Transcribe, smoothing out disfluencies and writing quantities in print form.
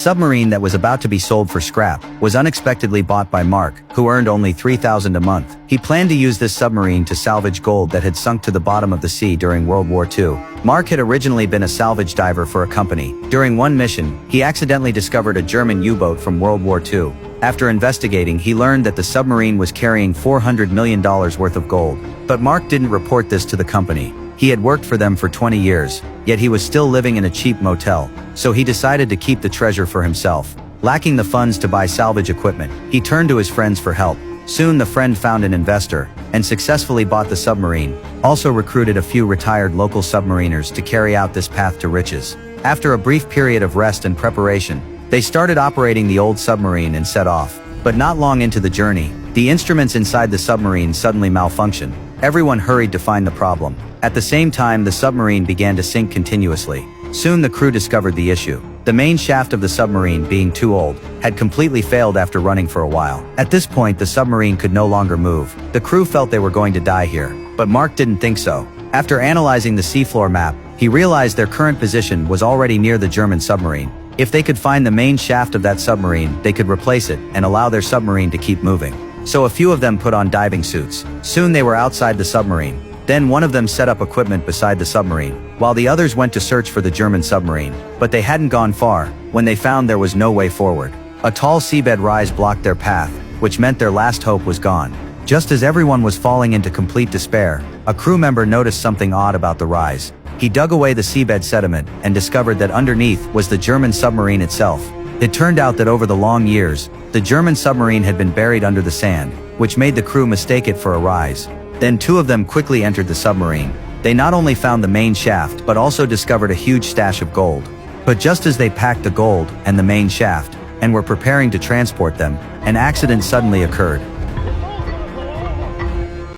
submarine that was about to be sold for scrap was unexpectedly bought by Mark, who earned only $3,000 a month. He planned to use this submarine to salvage gold that had sunk to the bottom of the sea during World War II. Mark had originally been a salvage diver for a company. During one mission, he accidentally discovered a German U-boat from World War II. After investigating, he learned that the submarine was carrying $400 million worth of gold. But Mark didn't report this to the company. He had worked for them for 20 years, yet he was still living in a cheap motel, so he decided to keep the treasure for himself. Lacking the funds to buy salvage equipment, he turned to his friends for help. Soon the friend found an investor, and successfully bought the submarine, also recruited a few retired local submariners to carry out this path to riches. After a brief period of rest and preparation, they started operating the old submarine and set off. But not long into the journey, the instruments inside the submarine suddenly malfunctioned. Everyone hurried to find the problem. At the same time, the submarine began to sink continuously. Soon the crew discovered the issue. The main shaft of the submarine, being too old, had completely failed after running for a while. At this point, the submarine could no longer move. The crew felt they were going to die here, but Mark didn't think so. After analyzing the seafloor map, he realized their current position was already near the German submarine. If they could find the main shaft of that submarine, they could replace it and allow their submarine to keep moving. So a few of them put on diving suits. Soon they were outside the submarine. Then one of them set up equipment beside the submarine, while the others went to search for the German submarine. But they hadn't gone far when they found there was no way forward. A tall seabed rise blocked their path, which meant their last hope was gone. Just as everyone was falling into complete despair, a crew member noticed something odd about the rise. He dug away the seabed sediment and discovered that underneath was the German submarine itself. It turned out that over the long years, the German submarine had been buried under the sand, which made the crew mistake it for a rise. Then two of them quickly entered the submarine. They not only found the main shaft but also discovered a huge stash of gold. But just as they packed the gold and the main shaft, and were preparing to transport them, an accident suddenly occurred.